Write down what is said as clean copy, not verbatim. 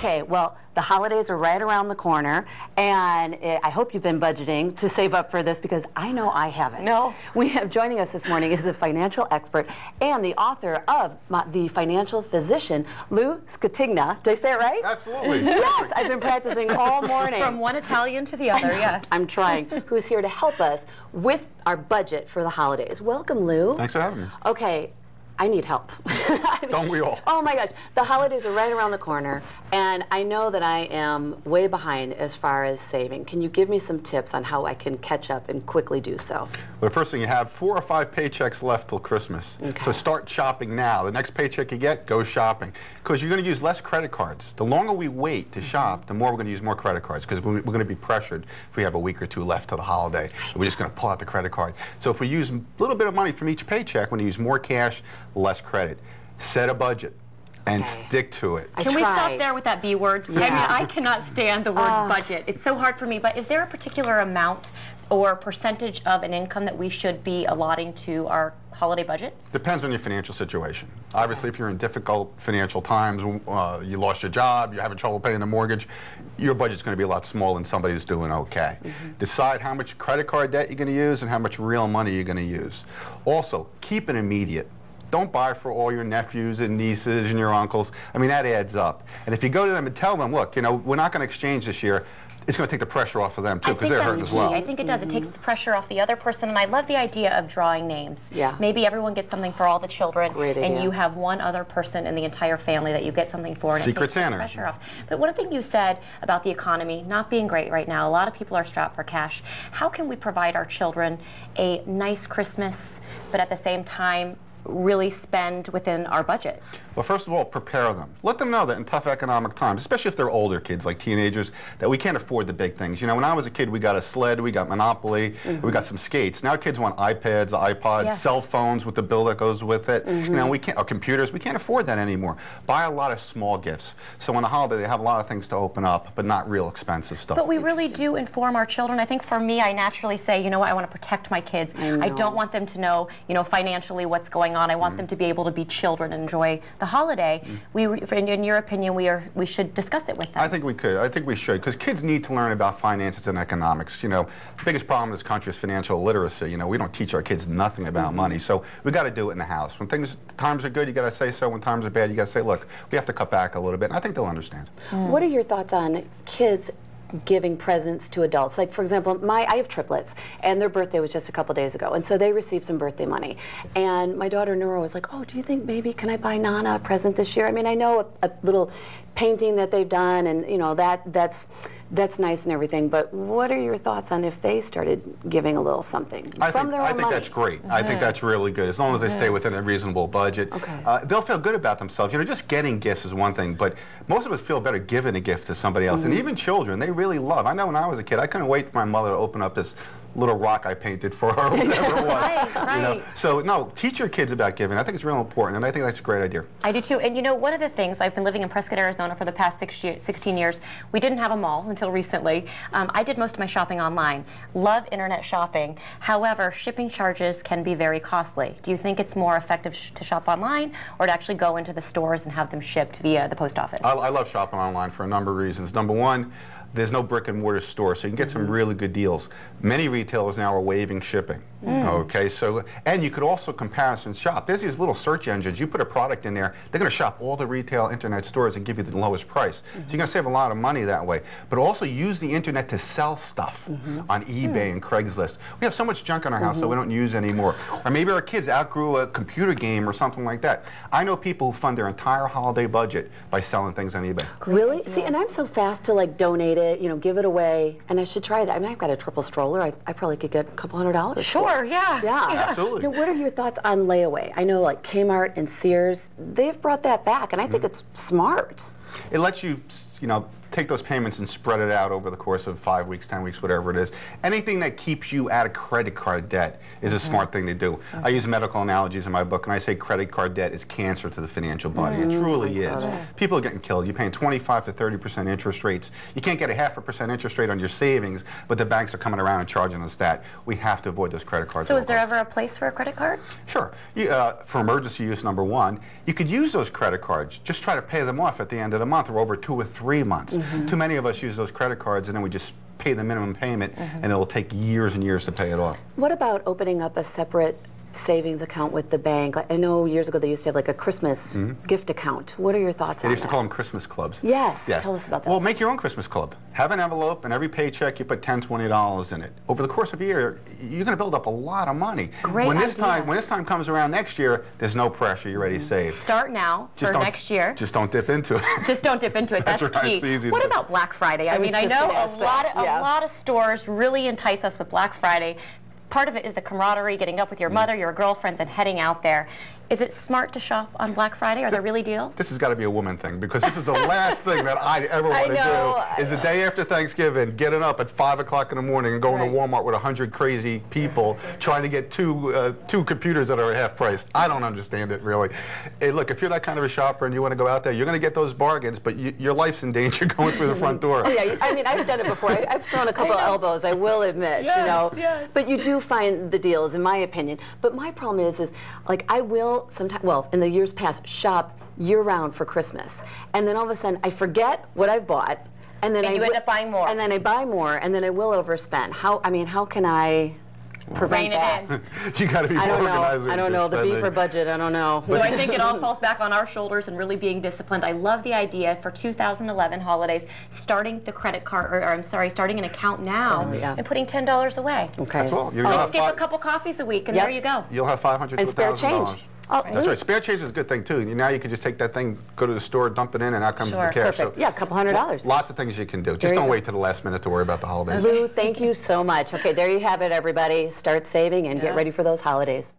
Okay, well, the holidays are right around the corner, and I hope you've been budgeting to save up for this, because I know I haven't. No. We have joining us this morning is a financial expert and the author of The Financial Physician, Lou Scatigna. Did I say it right? Absolutely. Yes, I've been practicing all morning. From one Italian to the other, yes. I'm trying. Who's here to help us with our budget for the holidays. Welcome, Lou. Thanks for having me. Okay. I need help. Don't we all? Oh my gosh, the holidays are right around the corner, and I know that I am way behind as far as saving. Can you give me some tips on how I can catch up and quickly do so? Well, the first thing, you have 4 or 5 paychecks left till Christmas. Okay. So start shopping now. The next paycheck you get, go shopping. Because you're going to use less credit cards. The longer we wait to shop, the more we're going to use more credit cards, because we're going to be pressured if we have a week or 2 left to the holiday. We're just going to pull out the credit card. So if we use a little bit of money from each paycheck, we're going to use more cash, less credit. Set a budget and stick to it. Can we stop there with that B word? Yeah. I mean, I cannot stand the word budget. It's so hard for me, but is there a particular amount or percentage of an income that we should be allotting to our holiday budgets? Depends on your financial situation. Obviously, if you're in difficult financial times, you lost your job, you're having trouble paying the mortgage, your budget's going to be a lot smaller than somebody who's doing okay. Decide how much credit card debt you're going to use and how much real money you're going to use. Also, keep it immediate. Don't buy for all your nephews and nieces and your uncles. I mean, that adds up. And if you go to them and tell them, look, you know, we're not going to exchange this year, it's going to take the pressure off of them, too, because they're hurting as well. I think it does. It takes the pressure off the other person, and I love the idea of drawing names. Yeah. Maybe everyone gets something for all the children, Great and idea. you have one other person in the entire family that you get something for, and Secret it takes the Santa. pressure off. But one thing you said about the economy not being great right now, a lot of people are strapped for cash. How can we provide our children a nice Christmas, but at the same time really spend within our budget? Well, first of all, prepare them. Let them know that in tough economic times, especially if they're older kids, like teenagers, that we can't afford the big things. You know, when I was a kid, we got a sled, we got Monopoly, we got some skates. Now kids want iPads, iPods, Yes. cell phones with the bill that goes with it. You know, we can't, or computers, we can't afford that anymore. Buy a lot of small gifts. So on the holiday, they have a lot of things to open up, but not real expensive stuff. But we really do inform our children. I think for me, I naturally say, you know what, I want to protect my kids. I don't want them to know, you know, financially what's going on. I want them to be able to be children and enjoy the holiday. In your opinion, we should discuss it with them. I think we could. I think we should, because kids need to learn about finances and economics. You know, the biggest problem in this country is financial illiteracy. You know, we don't teach our kids nothing about money, so we got to do it in the house. When times are good, you got to say so. When times are bad, you got to say, look, we have to cut back a little bit. And I think they'll understand. What are your thoughts on kids giving presents to adults? Like, for example, I have triplets, and their birthday was just a couple days ago, and so they received some birthday money. And my daughter Nora was like, oh, do you think maybe, can I buy Nana a present this year? I mean, I know a little painting that they've done, and you know, that's nice and everything, but what are your thoughts on if they started giving a little something from their own I think money? that's great. I think that's really good, as long as they stay within a reasonable budget. They'll feel good about themselves. You know, just getting gifts is one thing, but most of us feel better giving a gift to somebody else. And even children, they really love. I know when I was a kid, I couldn't wait for my mother to open up this little rock I painted for her, or whatever it was. Right. You know? So, no, teach your kids about giving. I think it's real important, and I think that's a great idea. I do too. And you know, one of the things, I've been living in Prescott, Arizona for the past 16 years. We didn't have a mall until recently. I did most of my shopping online. Love internet shopping. However, shipping charges can be very costly. Do you think it's more effective to shop online, or to actually go into the stores and have them shipped via the post office? I love shopping online for a number of reasons. Number one, there's no brick and mortar store, so you can get some really good deals. Many retailers now are waiving shipping. Okay, so, and you could also comparison shop. There's these little search engines. You put a product in there, they're going to shop all the retail internet stores and give you the lowest price. So you're going to save a lot of money that way. But also use the internet to sell stuff on eBay and Craigslist. We have so much junk in our house that we don't use anymore. Or maybe our kids outgrew a computer game or something like that. I know people who fund their entire holiday budget by selling things on eBay. Really? See, and I'm so fast to like donate it, you know, give it away, and I should try that. I mean, I've got a triple stroller. I probably could get a couple $100 for it. Sure, yeah. Yeah. Absolutely. Now, what are your thoughts on layaway? I know like Kmart and Sears, they've brought that back, and I think it's smart. It lets you, you know, take those payments and spread it out over the course of 5 weeks, 10 weeks, whatever it is. Anything that keeps you out of credit card debt is a smart thing to do. I use medical analogies in my book, and I say credit card debt is cancer to the financial body. It truly is. People are getting killed. You're paying 25 to 30% interest rates. You can't get a 0.5% interest rate on your savings, but the banks are coming around and charging us that. We have to avoid those credit cards. So is there ever a place for a credit card? Sure. For emergency use, number one, you could use those credit cards. Just try to pay them off at the end of the month or over 2 or 3 months. Too many of us use those credit cards and then we just pay the minimum payment and it'll take years and years to pay it off. What about opening up a separate savings account with the bank? I know years ago they used to have like a Christmas gift account. What are your thoughts on that? They used to call them Christmas clubs. Yes. Tell us about that. Well, make your own Christmas club. Have an envelope, and every paycheck you put $10, $20 in it. Over the course of a year, you're going to build up a lot of money. Great when idea. this time comes around next year, there's no pressure. You're ready to save. Start now for next year. Just don't dip into it. Just don't dip into it. That's right. key. It's easy What to about Black Friday? I mean, I know a lot of stores really entice us with Black Friday. Part of it is the camaraderie, getting up with your mother, your girlfriends, and heading out there. Is it smart to shop on Black Friday? Are there really deals? This has got to be a woman thing, because this is the last thing that I'd ever want to do, is the day after Thanksgiving, getting up at 5 o'clock in the morning and going to Walmart with 100 crazy people trying to get two computers that are at half price. I don't understand it, really. Hey, look, if you're that kind of a shopper and you want to go out there, you're going to get those bargains, but your life's in danger going through the front door. Yeah, I mean, I've done it before. I've thrown a couple of elbows, I will admit, you know. Yes. But you do find the deals, in my opinion. But my problem is like, I will sometimes, well, in the years past, shop year-round for Christmas. And then all of a sudden, I forget what I've bought. And then you end up buying more. And then I buy more, and then I will overspend. How can I prevent that? You got to be more organized. I don't know. The beaver budget, I don't know. So I think it all falls back on our shoulders and really being disciplined. I love the idea for 2011 holidays, starting the credit card, or I'm sorry, starting an account now and putting $10 away. Okay. That's all. Just skip a couple coffees a week, and there you go. You'll have $500 to and spare $1,000. change. Oh, That's right. Spare change is a good thing, too. Now you can just take that thing, go to the store, dump it in, and out comes the cash. Perfect. Yeah, a couple $100. Lots of things you can do. Just don't wait till the last minute to worry about the holidays. Lou, thank you so much. Okay, there you have it, everybody. Start saving and get ready for those holidays.